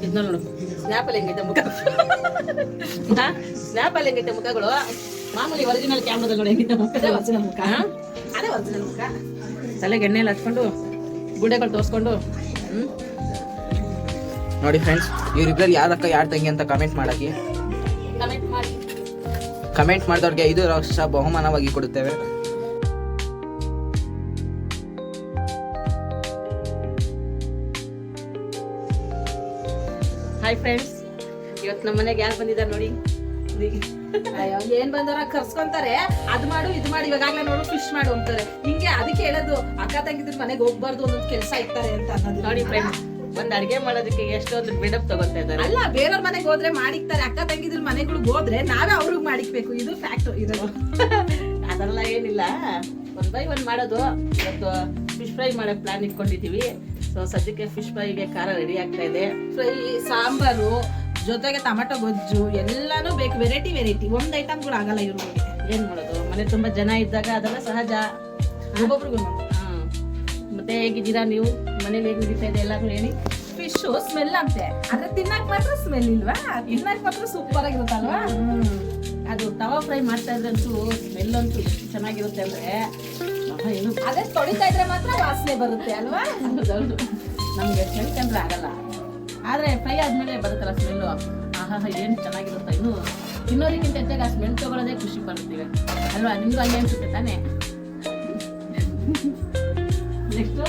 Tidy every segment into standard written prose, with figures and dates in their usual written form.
ಇದನ್ನ ನೋಡು, ಸ್ನ್ಯಾಪಲ್ಲಿ ಹೆಂಗೈತೆ ಮುಖ, ಸ್ನ್ಯಾಪಲ್ಲಿ ಹೆಂಗೈತೆ ಮುಖಗಳು. ಮಾಮೂಲಿ ಒರಿಜಿನಲ್ ಕ್ಯಾಮ್ರಾದಲ್ಲಿ ನೋಡಿ ಹೆಂಗೈತೆ ಮುಖ. ಒರಿಜಿನಲ್ ಮುಖ, ಅದೇ ಒರಿಜಿನಲ್ ಮುಖ. ತಲೆಗೆ ಎಣ್ಣೆಲ್ಲ ಹಚ್ಕೊಂಡು ಗುಂಡೆಗಳು ತೋರಿಸ್ಕೊಂಡು. ನೋಡಿ ಫ್ರೆಂಡ್ಸ್, ಇವರಿಬ್ಬರಲ್ಲಿ ಯಾರಕ್ಕ ಯಾರು ತಂಗಿ ಅಂತ ಕಮೆಂಟ್ ಮಾಡಕ್ಕೆ. ಕಮೆಂಟ್ ಮಾಡಿ. ಕಮೆಂಟ್ ಮಾಡಿದವ್ರಿಗೆ 5 ಲಕ್ಷ ಬಹುಮಾನವಾಗಿ ಕೊಡುತ್ತೇವೆ. ಹಾಯ್ ಫ್ರೆಂಡ್ಸ್, ಇವತ್ತು ನಮ್ಮ ಮನೆಗೆ ಯಾರು ಬಂದಿದ್ದಾರೆ ನೋಡಿ. ಅಯ್ಯೋ, ಏನ್ ಬಂದವ್ರ ಕರ್ಸ್ಕೊಂತಾರೆ, ಅದ್ ಮಾಡು ಇದು ಮಾಡಿ, ಇವಾಗಲೇ ನೋಡು ಫಿಶ್ ಮಾಡು ಅಂತಾರೆ. ಹಿಂಗೆ ಅದಕ್ಕೆ ಹೇಳೋದು, ಅಕ್ಕ ತಂಗಿದ್ರ ಮನೆಗೆ ಹೋಗ್ಬಾರ್ದು ಒಂದೊಂದು ಕೆಲಸ ಇರ್ತಾರೆ ಅಂತ ಅನ್ನೋದು. ನೋಡಿ ಫ್ರೆಂಡ್ಸ್, ಒಂದ್ ಅಡಿಗೆ ಮಾಡೋದಕ್ಕೆ ಎಷ್ಟೊಂದು ಬಿಡಪ್ ತಗೋತಾ ಇದ್ದಾರೆ. ಅಲ್ಲ, ಬೇರೆಯವ್ರ ಮನೆಗೆ ಹೋದ್ರೆ ಮಾಡಿಕ್ತಾರೆ, ಅಕ್ಕ ತಂಗಿದ್ರ ಮನೆಗಳಿಗೆ ಹೋದ್ರೆ ನಾವೇ ಅವ್ರಿಗೆ ಮಾಡಿಕ್ಬೇಕು. ಇದು ಫ್ಯಾಕ್ಟ್. ಇದು ಅದೆಲ್ಲ ಏನಿಲ್ಲ, 1 by 1 ಮಾಡೋದು. ಇವತ್ತು ಫಿಶ್ ಫ್ರೈ ಮಾಡೋ ಪ್ಲಾನ್ ಇಟ್ಕೊಂಡಿದೀವಿ. ಸೊ ಸದ್ಯಕ್ಕೆ ಫಿಶ್ ಫ್ರೈಗೆ ಖಾರ ರೆಡಿ ಆಗ್ತಾ ಇದೆ. ಫ್ರೈ, ಸಾಂಬಾರು ಜೊತೆಗೆ ಟೊಮೆಟೊ ಗೊಜ್ಜು ಎಲ್ಲಾನು ಬೇಕು. ವೆರೈಟಿ ಒಂದ್ ಐಟಮ್ಗಳು ಆಗಲ್ಲ ಇವ್ರಿಗೆ. ಏನ್ ಮಾಡೋದು, ಮನೆ ತುಂಬಾ ಜನ ಇದ್ದಾಗ ಅದೆಲ್ಲ ಸಹಜ. ಒಬ್ಬೊಬ್ರಿಗೂ. ಮತ್ತೆ ಹೇಗಿದ್ದೀರಾ ನೀವು? ಮನೇಲಿ ಹೇಗೆ ನಡೀತಾ ಇದೆ ಎಲ್ಲಾರು ಹೇಳಿ. ಫಿಶ್ ಸ್ಮೆಲ್ ಅಂತೆ, ಆದ್ರೆ ತಿನ್ನಕ್ ಮಾತ್ರ ಸ್ಮೆಲ್ ಇಲ್ವಾ? ತಿನ್ನಕ್ ಮಾತ್ರ ಸೂಪರ್ ಆಗಿರುತ್ತಲ್ವಾ? ಅದು ತವಾ ಫ್ರೈ ಮಾಡ್ತಾ ಇದ್ರಂತೂ ಸ್ಮೆಲ್ ಅಂತೂ ಎಷ್ಟು ಚೆನ್ನಾಗಿರುತ್ತೆ ಅಂದ್ರೆ, ಏನು ಅದೇ ತೊಳಿತಾ ಇದ್ರೆ ಮಾತ್ರ ವಾಸನೆ ಬರುತ್ತೆ ಅಲ್ವಾ? ಹೌದೌದು. ನಮ್ಗೆ ಸ್ಮೆಲ್ ಕಂಡ್ರೆ ಆಗಲ್ಲ, ಆದ್ರೆ ಫ್ರೈ ಆದ್ಮೇಲೆ ಬರುತ್ತಲ್ಲ ಸ್ಮೆಲ್ಲು, ಆಹಾ ಏನು ಚೆನ್ನಾಗಿರುತ್ತೆ. ಇನ್ನು ತಿನ್ನೋದಕ್ಕಿಂತ ಹೆಚ್ಚಾಗಿ ಆ ಸ್ಮೆಲ್ ತಗೊಳ್ಳೋದೇ ಖುಷಿ ಪಡ್ತೀವಿ ಅಲ್ವಾ? ನಿಮ್ಗೂ ಹಂಗೆ ಅನ್ಸುತ್ತೆ ತಾನೇ? ನೆಕ್ಸ್ಟ್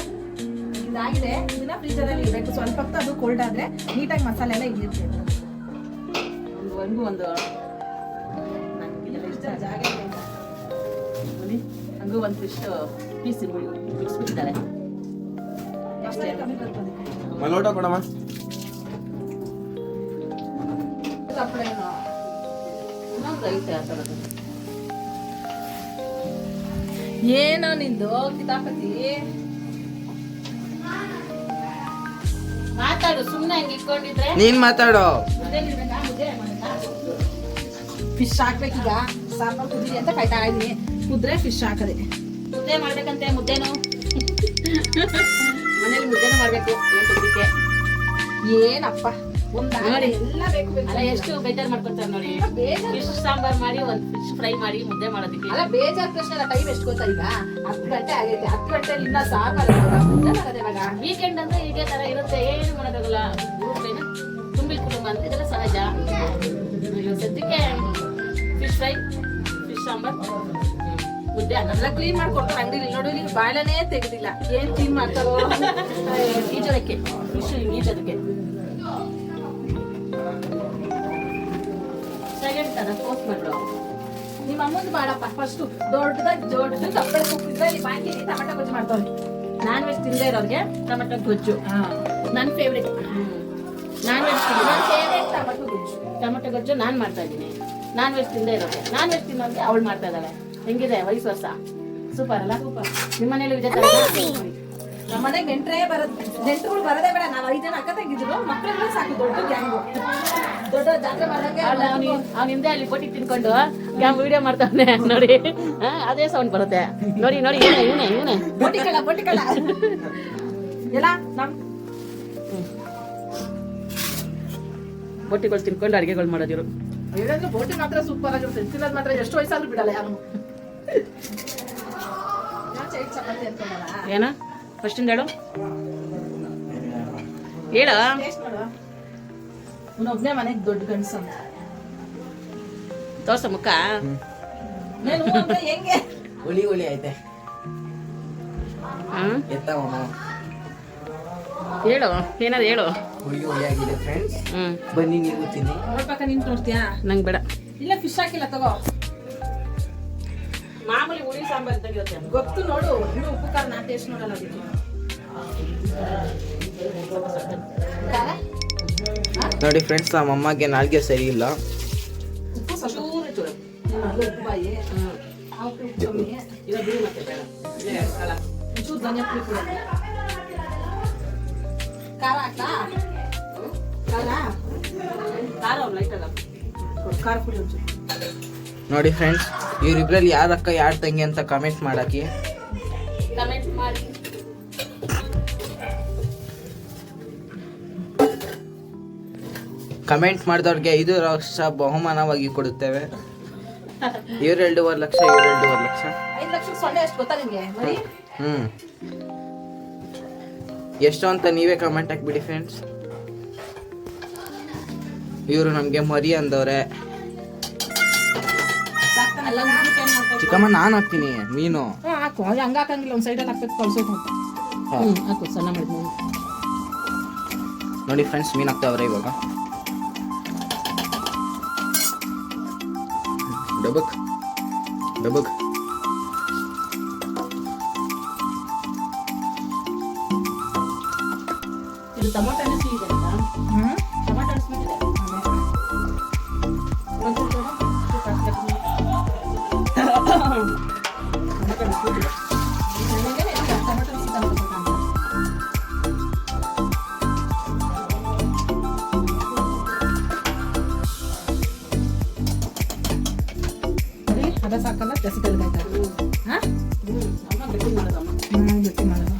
ಇದಾಗಿದೆ, ಇದನ್ನ ಫ್ರೀಜರಲ್ಲಿ ಇಡಬೇಕು. ಸ್ವಲ್ಪ ಹೊತ್ತು ಅದು ಕೋಲ್ಡ್ ಆದ್ರೆ ನೀಟಾಗಿ ಮಸಾಲೆ ಎಲ್ಲ ಇಳಿಯುತ್ತೆ. ಒಂದು ನಂಗೆ ಇಷ್ಟ ಜಾಗ ನೋಡಿ, ಹಂಗೂ ಒಂದು ಫಿಶ್ ಪೀಸ್ ಬಿಡಿಸ್ಬಿಟ್ಟಿದ್ದಾರೆ. ಕಮ್ಮಿ ಬರ್ತದೆ. ಮಲೋಟ ಕೊಡಮ್ಮ. ಇನ್ನೊಂದು ಐತೆ ಆ ಥರದ್ದು. ಏನೋ ನಿಂದು ಕಿತಾಪತಿ. ಮಾತಾಡು, ಸುಮ್ಮನೆ ಹಂಗೆ ಇಟ್ಕೊಂಡಿದ್ರೆ. ನೀನ್ ಮಾತಾಡೋ. ಫಿಶ್ ಹಾಕ್ಬೇಕೀಗ. ಸಾಂಬಾರ್ ಕುದಿ ಅಂತ ಕಾಯ್ತಾ ಇದೀನಿ. ಕುದ್ರೆ ಫಿಶ್ ಹಾಕದೆ. ಮುದ್ದೆ ಮಾಡ್ಬೇಕಂತೆ. ಮುದ್ದೆನು ಮನೇಲಿ ಮುದ್ದೆನೂ ಮಾಡ್ಬೇಕು. ಸದ್ಯಕ್ಕೆ ಏನಪ್ಪ, ಒಂದ್ ನೋಡಿ. ಎಲ್ಲ ಬೇಕು ಅಲ್ಲ, ಎಷ್ಟು ಬೇಜಾರ್ ಮಾಡ್ಕೊತಾರೆ ನೋಡಿ. ಫಿಶ್ ಸಾಂಬಾರ್ ಮಾಡಿ, ಒಂದು ಫಿಶ್ ಫ್ರೈ ಮಾಡಿ, ಮುದ್ದೆ ಮಾಡೋದಕ್ಕೆ. ಅಲ್ಲ, ಬೇಜಾರ್ ಪ್ರಶ್ನೆ ಅಲ್ಲ. ಟೈಮ್ ಎಷ್ಟು ಗೊತ್ತಾ? ಈಗ 10 ಗಂಟೆ ಆಗೈತೆ. 10 ಗಂಟೆ ಇನ್ನ ಸಾಂಬಾರ್ ಮುದ್ದೆ ಮಾಡೋದೆ ಇವಾಗ. ವೀಕೆಂಡ್ ಅಂದ್ರೆ ಇದೇ ತರ ಇರುತ್ತೆ, ಏನು ಮಾಡೋದಾಗಲ್ಲ. ತುಂಬಿ ಕುಟುಂಬ ಅಂದ್ರೆ ಇದೆಲ್ಲ ಸಹಜ. ಇವಾಗ ಸದ್ಯಕ್ಕೆ ಫಿಶ್ ಫ್ರೈ, ಫಿಶ್ ಸಾಂಬಾರ್, ಮುದ್ದೆ, ಅನ್ನ. ಎಲ್ಲ ಕ್ಲೀನ್ ಮಾಡ್ಕೊಡ್ತಾರೆ ಅಂಗಡಿಲಿ. ನೋಡಿ, ಇಲ್ಲಿ ಬಾಳೆನೇ ತೆಗೆದಿಲ್ಲ. ಏನ್ ಕ್ಲೀನ್ ಮಾಡ್ತಾರೋ? ಈಜೋದಕ್ಕೆ ಫಿಶ್ ಈಜೋದಕ್ಕೆ ಸೆಕೆಂಡ್ ತರ ಪೋಸ್ಟ್ ಮಾಡ್ರು. ನಿಮ್ಮ ಅಮ್ಮಂದು ಮಾಡಪ್ಪ ಫಸ್ಟ್. ದೊಡ್ಡ ಕಪ್ಪೆ ಕುಕ್ಕಿದ್ರೆ ಇಲ್ಲಿ ಬಾಕಿ ಟೊಮೆಟೊ ಗೊಜ್ಜು ಮಾಡ್ತಾರೆ. ನಾನ್ ವೆಜ್ ತಿಂದೇ ಇರೋರಿಗೆ ಟೊಮೆಟೊ ಗೊಜ್ಜು ನನ್ನ ಫೇವ್ರೇಟ್. ನಾನ್ ವೆಜ್ ಟೊಮೆಟೊ ಗೊಜ್ಜು, ಟೊಮೆಟೊ ಗೊಜ್ಜು ನಾನು ಮಾಡ್ತಾ ಇದ್ದೀನಿ. ನಾನ್ ವೆಜ್ ತಿಂದೇ ಇರೋರಿಗೆ, ನಾನ್ ವೆಜ್ ತಿನ್ನೋರಿಗೆ ಅವಳು ಮಾಡ್ತಾ ಇದ್ದಾಳೆ. ಹೆಂಗಿದೆ ವಯಸ್ಸು ವರ್ಷ? ಸೂಪರ್ ಅಲ್ಲ? ಸೂಪರ್. ನಿಮ್ಮ ಮನೇಲಿ ವಿಜಯ ನಮ್ಮ ಮನೆಗೆ ನೆಂಟರುಗಳು ಬರದೇ ಬೇಡ. ನಾವು 5 ಜನ ಅಕ್ಕ ತಂಗಿದ್ರು, ಮಕ್ಕಳೆಲ್ಲ ಸಾಕು. ದೊಡ್ಡ ಗ್ಯಾಂಗು, ದೊಡ್ಡ ಜಾತ್ರೆ ಮಾಡಿದಂಗೆ. ಅವ್ನ ಹಿಂದೆ ಅಲ್ಲಿ ಪೊಟ್ಟಿ ತಿನ್ಕೊಂಡು ಯಾವ ವಿಡಿಯೋ ಮಾಡ್ತಾನೆ ನೋಡಿ. ಅದೇ ಸೌಂಡ್ ಬರುತ್ತೆ ನೋಡಿ. ನೋಡಿ ಇವನೇ ಬೋಟಿಕಳ ಎಲ್ಲ ನಮ್ ಬೊಟ್ಟಿಗಳು ತಿನ್ಕೊಂಡು ಅಡಿಗೆಗಳು ಮಾಡೋದಿರು. ಹೇಳಿದ್ರೆ ಬೋಟಿ ಮಾತ್ರ ಸೂಪರ್ ಆಗಿರುತ್ತೆ. ತಿನ್ನೋದು ಮಾತ್ರ ಎಷ್ಟು ವಯಸ್ಸಾದ್ರೂ ಬಿಡಲ್ಲ ಯಾರು. ಚಪಾತಿ ಅಂತ ಏನ ಫಸ್ಟಿಂದ ಹೇಳು ಒಬ್ನೇ ಮನೆಗೆ ದೊಡ್ಡ ಗಂಡಸ ಅಂತ ತೋರ್ಸ ಮುಖ. ಹೆಂಗೆ ಹುಳಿ ಐತೆ. ಎತ್ತವಮ್ಮ ಹೇಳು, ಏನಾದ್ರು ಹೇಳು. ಹುಳಿ ಆಗಿದೆ ಫ್ರೆಂಡ್ಸ್. ಬನ್ನಿ ನೀವು ತಿನ್ನಿ. ನೋಡ್ಬೇಕ, ನಿಂತು ನೋಡ್ತೀಯಾ? ನಂಗೆ ಬೇಡ. ಇಲ್ಲ, ಫಿಶ್ ಹಾಕಿಲ್ಲ, ತಗೋ. ಮಾಮೂಲಿ ಹುಳಿ ಸಾಂಬಾರ್ ತೆಗಿರುತ್ತೆ. ಗೊತ್ತು ನೋಡು, ಇನ್ನು ಉಪ್ಪು ಖಾರ ನಾ ಟೇಸ್ಟ್ ನೋಡಲ್ಲ ಅದಕ್ಕೆ. ನೋಡಿ ಫ್ರೆಂಡ್ಸ್, ನಮ್ಮ ಅಮ್ಮಗೆ ನಾಲ್ಗೆ ಸರಿ ಇಲ್ಲ. ಉಪ್ಪು ಚೂರು ಚೂರು. ಉಪ್ಪು ಬಾಯಿ ಉಪ್ಪು ಕಮ್ಮಿ. ಇಲ್ಲ ಬಿಡಿ, ಮತ್ತೆ ಬೇಡ. ಒಂಚೂರು ಧನಿಯಾ ಪುಡಿ ಕೂಡ. ಖಾರ ಹಾಕ್ಲಾ? ಖಾರ ಲೈಟ್ ಅಲ್ಲ, ಖಾರ ಪುಡಿ ಒಂಚೂರು. ನೋಡಿ ಫ್ರೆಂಡ್ಸ್, ಇವರಿಬ್ರಲ್ಲಿ ಯಾರಕ್ಕ ಯಾರು ತಂಗಿ ಅಂತ ಕಮೆಂಟ್ ಮಾಡಕ್ಕೆ. ಕಮೆಂಟ್ ಮಾಡಿ. ಕಮೆಂಟ್ ಮಾಡಿದವ್ರಿಗೆ 5 ಲಕ್ಷ ಬಹುಮಾನವಾಗಿ ಕೊಡುತ್ತೇವೆ. ಇವ್ರು 2.5 ಲಕ್ಷ, ಇವ್ರು 2.5 ಲಕ್ಷ. 5 ಲಕ್ಷ ಸೊನ್ನೆ ಎಷ್ಟು ಗೊತ್ತಾ ನಿಮ್ಗೆ ಮರಿ? ಎಷ್ಟು ಅಂತ ನೀವೇ ಕಮೆಂಟ್ ಹಾಕ್ಬಿಡಿ ಫ್ರೆಂಡ್ಸ್. ಇವರು ನಮಗೆ ಮರಿ ಅಂದವ್ರೆ. ಅಲ್ಲ ಉದ್ದಿನ ಕಾಯಿ ಮಾಡ್ತಾ ಚಿಕ್ಕಮ್ಮ ನಾನು ಹಾಕ್ತೀನಿ ಮೀನು. ಹಾಕು ಹಂಗ ಹಾಕಂಗಿಲ್ಲ, ಒಂದ್ ಸೈಡಲ್ಲಿ ಹಾಕ್ಬೇಕು, ಕಳ್ಸೋದು ಅಂತ. ಹಾಕು ಸಣ್ಣ ಮಾಡಿದ್ನು ನೋಡಿ ಫ್ರೆಂಡ್ಸ್, ಮೀನು ಹಾಕ್ತಾವ್ರೆ ಇವಾಗ. ಡಬಕ್ ಡಬಕ್ ಇದು ಟೊಮೊಟೊ ಹಣ್ಣು ಸಿಹಿ ಇದೆ ಅಂತ. ಟೊಮೊಟೊ ಹಣ್ಣು ಸ್ವೀಟ್ ಇದೆ. ಅದ ಸಾಕಲ್ಲ, ಜಾಸ್ತಿ ಕಲಿಬೇಕಾಯ್ತು. ಅಮ್ಮ ಗಟ್ಟಿ ಮಾಡೋದಮ್ಮ. ಗಟ್ಟಿ ಮಾಡೋದು.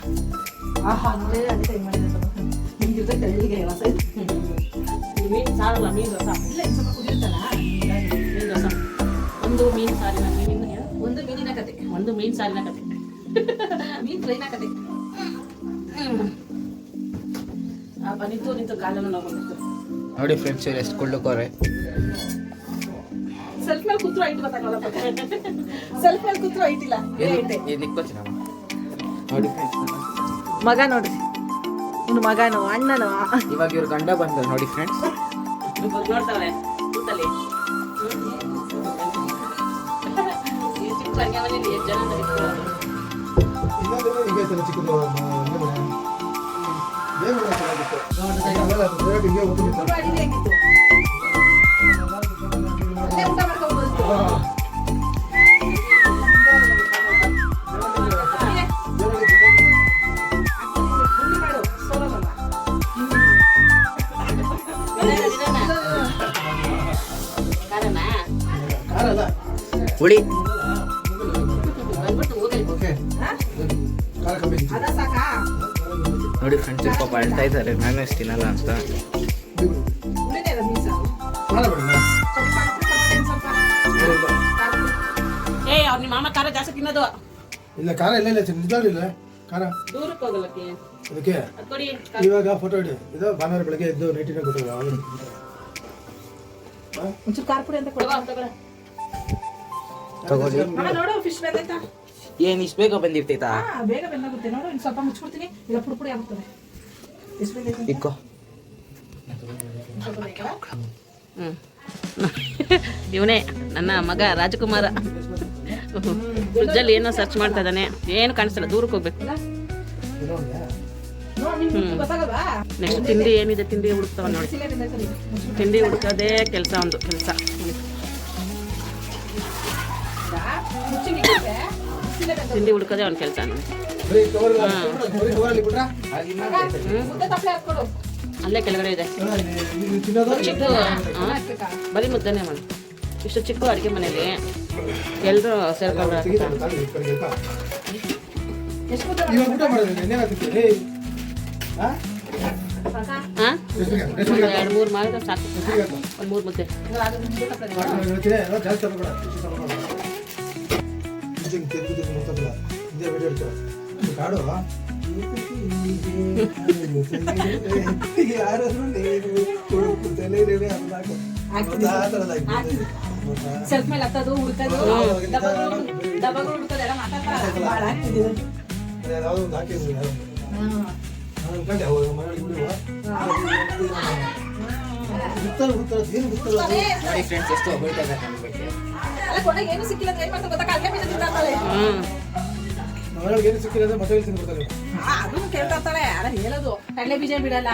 ಆಹಾ ಅಂದ್ರೆ ಅದಕ್ಕೆ ಹೆಂಗ್ ಮಾಡಿದೆ ನಿಮ್ ಜೊತೆ ಕಳ್ಳಿಗೆ ಇದು ಮೀನು ಸಾರಲ್ಲ, ಮೀನು ರಸ. ಇಲ್ಲ ಇನ್ನು ಸ್ವಲ್ಪ ಕುದಿಯುತ್ತಲ್ಲ. ಮೀನು ರಸ. ಒಂದು ಮೀನು ಸಾರಿನ ಒಂದು ಮೀನಿನ ಕತೆ, ಒಂದು ಮೀನು ಸಾರಿನ ಕತೆ. ಮೀನ್ ಫ್ರೈನ ಕತೆ. ನಿಂತು ಕಾಲನ್ನು ನಾವು ಬಂದಿತ್ತು. ನೋಡಿ ಫ್ರೆಂಡ್ಸ್, ಇವ್ರು ಎಷ್ಟು ಕೊಳ್ಳುಕೋರೆ. ಸೆಲ್ಫ್ ಮೇಲೆ ಕೂತ್ರು ಐಟ್ ಗೊತ್ತಾಗಲ್ಲ. ಸೆಲ್ಫ್ ಮೇಲೆ ಕೂತ್ರು ಐಟ್ ಇಲ್ಲ. ನೋಡಿ ಫ್ರೆಂಡ್ಸ್, ಮಗ ನೋಡ್ರಿ, ಇನ್ನು ಮಗನು ಅಣ್ಣನು. ಇವಾಗ ಇವ್ರ ಗಂಡ ಬಂದ ನೋಡಿ ಫ್ರೆಂಡ್ಸ್. ನೋಡ್ತಾವ್ರೆ ಕೂತಲ್ಲಿ. ಈ ಚಿಕ್ಕ ಸಂಖ್ಯೆ ಮನೇಲಿ ಎಷ್ಟು ಜನ ಅಂತ ಇಟ್ಕೊಳ್ಳೋದು. ಊಟ ಅಡಿಗೆ ಹೆಂಗಿತ್ತು? ಅಲ್ಲೇ ಊಟ ಮಾಡ್ಕೊಂಡ್ಬಂತು. ಹುಳಿ ಬಂದ್ಬಿಟ್ಟು ಹೋಗಲಿ. ಅದ ಸಾಕಾ? ನೋಡಿ ಫ್ರೆಂಡ್ಸ್, ಪಾಪ ಅಳ್ತಾ ಇದ್ದಾರೆ ನಾನು ಎಷ್ಟು ತಿನ್ನಲ್ಲ ಅಂತ. ಉಳಿದೇ ಅದ ಮೀಸ. ಅವ್ರು ನಿಮ್ಮ ಮಾಮ ಖಾರ ಜಾಸ್ತಿ ತಿನ್ನೋದು. ಇಲ್ಲ ಖಾರ ಇಲ್ಲ ಇಲ್ಲ ನಿಜವಾಗ್ಲಿಲ್ಲ ಖಾರ. ದೂರಕ್ಕೆ ಹೋಗಲ್ಲಕ್ಕೆ ಅದಕ್ಕೆ ಅದು ಕೊಡಿ. ಇವಾಗ ಫೋಟೋ ಇಡಿ. ಇದು ಭಾನುವಾರ ಬೆಳಗ್ಗೆ ಎದ್ದು ನೈಟಿನ ಗೊತ್ತಿಲ್ಲ. ಒಂಚೂರು ಖಾರ ಪುಡಿ ಅಂತ ಕೊಡು. ತಗೊಳ್ಳಿ. ಅಮ್ಮ ನೋಡು, ಫಿಶ್ ಬೆಂದೈತಾ? ಏನ್ ಇಷ್ಟು ಬೇಗ ಬಂದಿರ್ತೈತಾ? ಬೇಗ ಬೆಂದಾಗುತ್ತೆ ನೋಡು. ಇನ್ನು ಸ್ವಲ್ಪ ಮುಚ್ಚಿಬಿಡ್ತೀನಿ, ಇಲ್ಲ ಪುಡಿ ಪುಡಿ ಆಗುತ್ತದೆ. ಎಷ್ಟು ಬೆಂದೈತೆ? ಇಕ್ಕೋ. ಸ್ವಲ್ಪ ಬೇಕಲ್ಲ? ಇವನೇ ನನ್ನ ಮಗ ರಾಜಕುಮಾರ. ಫ್ರಿಜ್ಜಲ್ಲಿ ಏನೋ ಸರ್ಚ್ ಮಾಡ್ತಾ ಇದ್ದಾನೆ, ಏನು ಕಾಣಿಸ್ತಲ್ಲ, ದೂರಕ್ಕೆ ಹೋಗ್ಬೇಕು. ನೋಡು, ನಿಮ್ಗೆ ಗೊತ್ತಾಗಲ್ವಾ? ನೆಕ್ಸ್ಟ್ ತಿಂಡಿ ಏನಿದೆ, ತಿಂಡಿ ಹುಡುಕ್ತಾವ ನೋಡಿ. ಬಿಸಿಲೇ ಬೆಂದೈತೆ ನೋಡಿ. ತಿಂಡಿ ಹುಡುಕೋದೇ ಕೆಲಸ, ಒಂದು ಕೆಲಸ. ಮುಚ್ಚಿಗೆ ಬಿಸಿಲೇ ಬೆಂದೈತೆ. ತಿಂಡಿ ಹುಡುಕೋದೇ ಒಂದು ಕೆಲಸ ನೋಡಿ. ಕವರಲ್ಲಿ ಬಿಟ್ರಾ ಮುದ್ದೆ ತಪ್ಪಲೆ ಹಾಕ್ಕೊಡು. ಅಲ್ಲೇ ಕೆಳಗಡೆ ಇದೆ ತಿನ್ನೋದು ಚಿಕ್ಕ. ಬರೀ ಮುದ್ದೆನೇ ಮಾಡಿ. ಇಷ್ಟು ಚಿಕ್ಕ ಅಡುಗೆ ಮನೇಲಿ ಎಲ್ಲರೂ ಸೇರ್ಕೊಂಡು ಎಷ್ಟು ಮುದ್ದೆ ಇವಾಗ ಊಟ ಮಾಡೋದು ಏನಾಗ್ತೈತೆ? ಹಾಂ, ಎರಡು ಮೂರು ಮಾಡಿದ್ರೆ ಸಾಕು. ಒಂದು 3 ಮುದ್ದೆ. ಜಾಸ್ತಿ ತಗೋಬೇಡ. ಕಾಡು ಸೆಲ್ಫ್ ಮೇಲೆ ಹತ್ತದು, ಹುಡುಕದು, ಡಬ್ಬಗಳು ಹುಡುಕದು ಎಲ್ಲ ಮಾತಾಡ್ತಾರೆ. ಭಾಳ ಆಗ್ತಿದೆ. ನೋಡಿ ಫ್ರೆಂಡ್ಸ್, ಎಷ್ಟು ಹೊಗಳ್ತಾ ಇದ್ದಾರೆ ನನ್ನ ಬಗ್ಗೆ. ಅಲ್ಲ ಕೊನೆಗೆ ಏನು ಸಿಕ್ಕಿಲ್ಲ ಅಂದ್ರೆ ಏನ್ ಮಾಡ್ತಾರೆ ಗೊತ್ತಾ? ಕಡ್ಲೆ ಬೀಜ ತಿಂತಾಳೆ. ಏನು ಸಿಕ್ಕಿಲ್ಲ ಮತ್ತೆ ತಿನ್ಬಿಡ್ತಾರೆ. ಅದನ್ನು ಕೇಳ್ತಾ ಇರ್ತಾಳೆ. ಅಲ್ಲ ಹೇಳೋದು ಕಡ್ಲೆ ಬೀಜ ಬಿಡಲ್ಲ.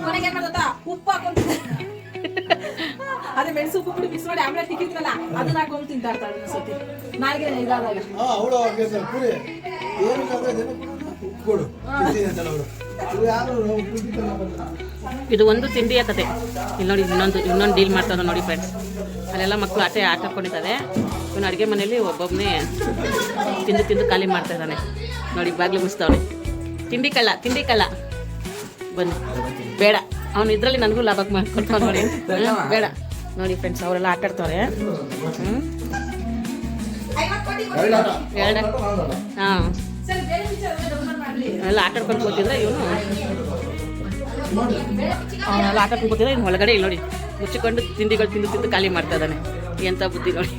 ಕೊನೆಗೆ ಏನ್ ಮಾಡ್ತಾ ಉಪ್ಪು ಹಾಕೊಂತಿದ್ದೆ. ಅದೇ ಮೆಣಸು ಉಪ್ಪು ಪುಡಿ ಮಿಕ್ಸ್ ಮಾಡಿ ಆಮೇಲೆ ತಿಕ್ಕಿದ್ರಲ್ಲ, ಅದನ್ನ ಹಾಕೊಂಡು ತಿಂತಾ ಇರ್ತಾಳೆ ಸತಿ. ನಾಲ್ಗೆ ಇದಾದಾಗ ಅವಳು ಅವ್ರಿಗೆ ಪೂರಿ ಏನು ಕೊಡು ಅಂತಲ್ಲ ಅವಳು. ಇದು ಒಂದು ತಿಂಡಿಯ ಕತೆ. ಇಲ್ಲಿ ನೋಡಿ, ಇನ್ನೊಂದು ಡೀಲ್ ಮಾಡ್ತಾರೆ ನೋಡಿ ಫ್ರೆಂಡ್ಸ್. ಅಲ್ಲೆಲ್ಲ ಮಕ್ಕಳು ಆಟ ಹಾಕೊಂಡಿದ್ದಾರೆ. ಇವನು ಅಡುಗೆ ಮನೇಲಿ ಒಬ್ಬೊಬ್ಬನೇ ತಿಂದು ಖಾಲಿ ಮಾಡ್ತಾ ಇದ್ದಾನೆ ನೋಡಿ. ಬಾಗಿಲು ಮುಚ್ತಾವನೆ. ತಿಂಡಿ ಕಳ್ಳ ಬನ್ನಿ. ಬೇಡ, ಅವ್ನು ಇದ್ರಲ್ಲಿ ನನಗೂ ಲಾಭಕ್ಕೆ ಮಾಡ್ಕೊಡ್ತಾವ ನೋಡಿ. ಬೇಡ ನೋಡಿ ಫ್ರೆಂಡ್ಸ್, ಅವರೆಲ್ಲ ಆಟ ಆಡ್ತವ್ರೆ. ಹಾಂ, ಎಲ್ಲ ಆಟ ಆಡ್ಕೊಂಡು ಕೂತಿದ್ರೆ ಇವನು ಅವನೆಲ್ಲ ಆಟ ಆಡ್ಕೊಂಡು ಕೂತಿದ್ರೆ ಇನ್ನು ಒಳಗಡೆ ಇಲ್ಲಿ ನೋಡಿ ಮುಚ್ಚಿಕೊಂಡು ತಿಂಡಿಗಳು ತಿಂದು ಖಾಲಿ ಮಾಡ್ತಾ ಇದ್ದಾನೆ. ಎಂಥ ಬುದ್ಧಿ ನೋಡಿ.